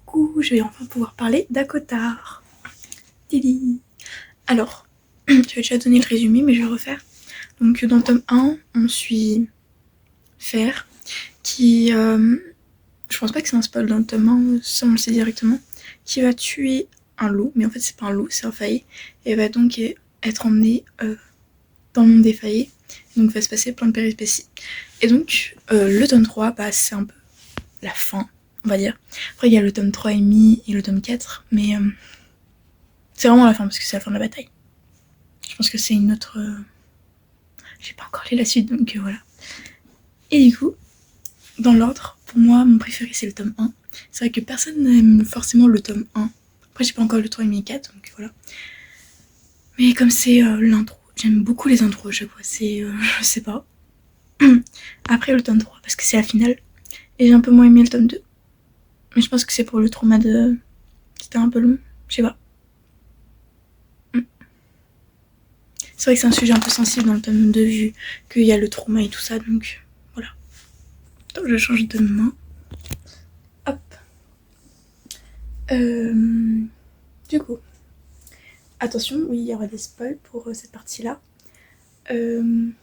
Coucou, je vais enfin pouvoir parler d'Akotar. Dili. Alors, je vais déjà donner le résumé, mais je vais refaire. Donc, dans le tome 1, on suit Fer, qui... je pense pas que c'est un spoil dans le tome 1, ça on le sait directement, qui va tuer un loup, mais en fait c'est pas un loup, c'est un faillé, et va donc être emmené dans le monde des faillés, donc va se passer plein de péripéties. Et donc, le tome 3, bah, c'est un peu la fin, on va dire. Après, il y a le tome 3 et demi et le tome 4, mais c'est vraiment la fin, parce que c'est la fin de la bataille. Je pense que c'est une autre... J'ai pas encore lu la suite, donc voilà. Et du coup, dans l'ordre, pour moi, mon préféré, c'est le tome 1. C'est vrai que personne n'aime forcément le tome 1. Après, j'ai pas encore le 3 et demi et 4, donc voilà. Mais comme c'est l'intro, j'aime beaucoup les intros à chaque fois, c'est... je sais pas. après le tome 3 parce que c'est la finale. Et j'ai un peu moins aimé le tome 2. Mais je pense que c'est pour le trauma de... C'était un peu long, je sais pas. C'est vrai que c'est un sujet un peu sensible dans le tome 2 vu qu'il y a le trauma et tout ça, donc voilà. Donc je change de main. Hop. Du coup, attention, oui, il y aura des spoils pour cette partie-là. Comme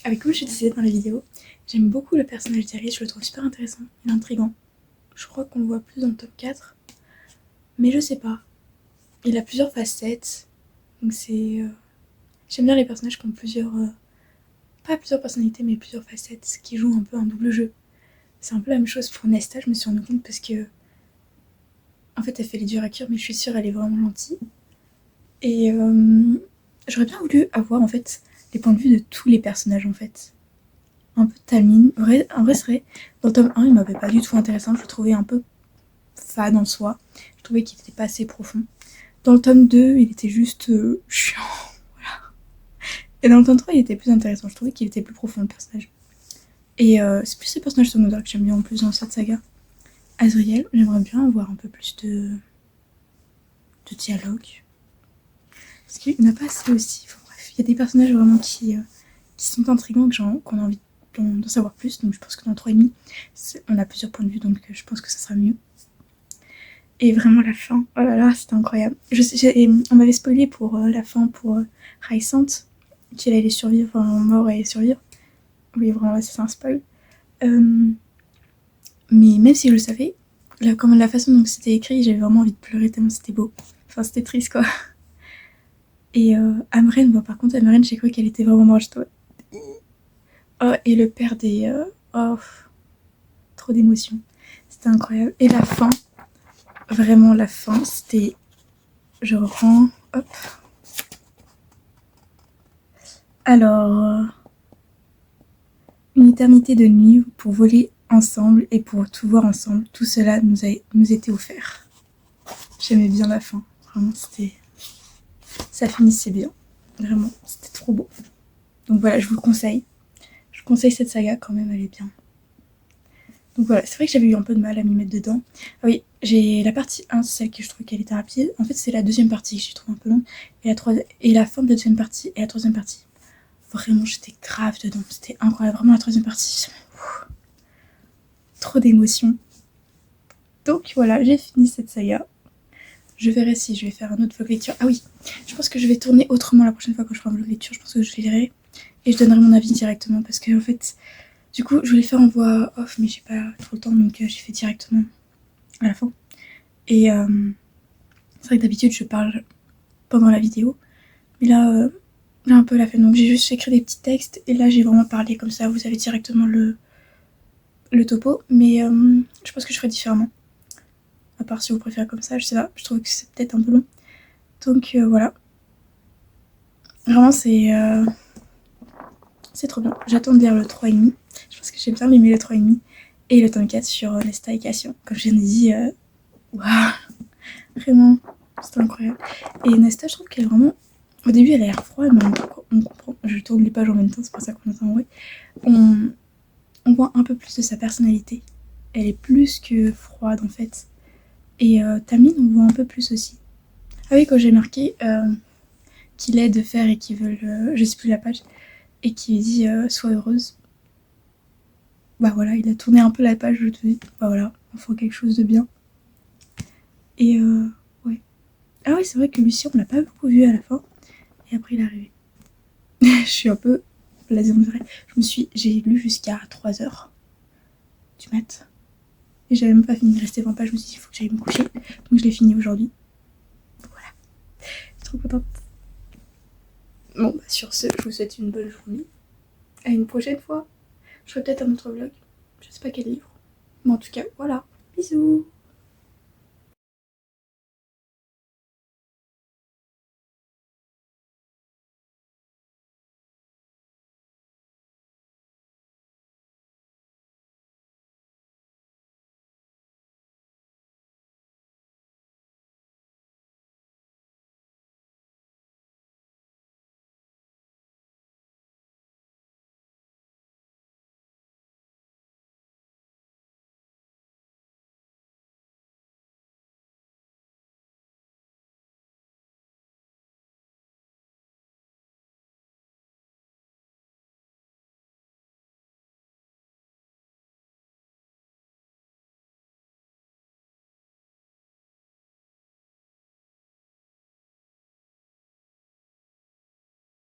je disais dans la vidéo, j'aime beaucoup le personnage d'Iris, je le trouve super intéressant, il est intriguant. Je crois qu'on le voit plus dans le tome 4, mais je sais pas. Il a plusieurs facettes, donc c'est... J'aime bien les personnages qui ont plusieurs... pas plusieurs personnalités, mais plusieurs facettes, qui jouent un peu un double jeu. C'est un peu la même chose pour Nesta, je me suis rendu compte parce que... En fait, elle fait les durs à cuire, mais je suis sûre elle est vraiment gentille. Et j'aurais bien voulu avoir en fait les points de vue de tous les personnages en fait. Un peu Tamlin. En vrai, c'est vrai, dans le tome 1, il m'avait pas du tout intéressant, je le trouvais un peu fade en soi. Je trouvais qu'il était pas assez profond. Dans le tome 2, il était juste chiant. Voilà. Et dans le tome 3, il était plus intéressant. Je trouvais qu'il était plus profond le personnage. Et c'est plus les personnages secondaires que j'aime bien en plus dans cette saga. Azriel, j'aimerais bien avoir un peu plus de dialogue. Parce qu'il n'y en a pas assez aussi. Enfin, bref, il y a des personnages vraiment qui sont intrigants, qu'on a envie d'en savoir plus. Donc je pense que dans 3,5, on a plusieurs points de vue, donc je pense que ça sera mieux. Et vraiment la fin, oh là là, c'était incroyable. On m'avait spoilé pour la fin pour Rysant, qu'elle allait survivre, enfin mort et survivre. Oui, vraiment, là, c'est un spoil. Mais même si je le savais, la façon dont c'était écrit, j'avais vraiment envie de pleurer tellement c'était beau. Enfin, c'était triste, quoi. Et Amren, bon, par contre, Amren, j'ai cru qu'elle était vraiment morte. Oh, et le père des... oh, trop d'émotions. C'était incroyable. Et la fin, vraiment la fin, c'était... Je reprends, hop. Alors... Une éternité de nuit pour voler ensemble et pour tout voir ensemble. Tout cela nous était offert. J'aimais bien la fin. Vraiment, c'était... Ça finissait bien. Vraiment, c'était trop beau. Donc voilà, je vous le conseille. Je conseille cette saga quand même, elle est bien. Donc voilà, c'est vrai que j'avais eu un peu de mal à m'y mettre dedans. Ah oui, j'ai la partie 1, c'est celle que je trouve qu'elle était rapide. En fait, c'est la deuxième partie que j'ai trouvé un peu longue. Et la fin de la deuxième partie et la troisième partie. Vraiment, j'étais grave dedans. C'était incroyable. Vraiment, la troisième partie. Trop d'émotions. Donc voilà, j'ai fini cette saga. Je verrai si je vais faire un autre vlog lecture. Ah oui, je pense que je vais tourner autrement la prochaine fois que je ferai un vlog lecture. Je pense que je les lirai. Et je donnerai mon avis directement. Parce que en fait, du coup, je voulais faire en voix off, mais j'ai pas trop le temps. Donc j'ai fait directement à la fin. Et c'est vrai que d'habitude, je parle pendant la vidéo. Mais là, j'ai un peu la flemme. Donc j'ai juste écrit des petits textes. Et là, j'ai vraiment parlé comme ça. Vous avez directement le topo. Mais je pense que je ferai différemment. À part si vous préférez comme ça, je sais pas, je trouve que c'est peut-être un peu long. Donc voilà. Vraiment c'est trop bien. J'attends de lire le 3,5. Je pense que j'ai bien aimé le 3,5. Et le tome 4 sur Nesta et Cassio. Comme je viens de dire, waouh, vraiment, c'est incroyable. Et Nesta, je trouve qu'elle est vraiment... Au début, elle a l'air froide, mais on comprend. Je tourne les pages en même temps, c'est pour ça qu'on entend en vrai. On voit un peu plus de sa personnalité. Elle est plus que froide en fait. Et Tamlin, on voit un peu plus aussi. Ah oui, quand j'ai marqué qu'il aide de faire et qu'ils veulent, je sais plus la page, et qui dit sois heureuse. Bah voilà, il a tourné un peu la page, je te dis, bah voilà, on fait quelque chose de bien. Et ouais. Ah oui, c'est vrai que Lucien, on l'a pas beaucoup vu à la fin, et après il est arrivé. Je suis un peu blasée en vrai. J'ai lu jusqu'à 3h du mat. Et j'avais même pas fini de rester 20 pages, je me suis dit, il faut que j'aille me coucher. Donc je l'ai fini aujourd'hui. Voilà. Je suis trop contente. Bon, bah sur ce, je vous souhaite une bonne journée. À une prochaine fois. Je ferai peut-être un autre vlog. Je sais pas quel livre. Mais en tout cas, voilà. Bisous.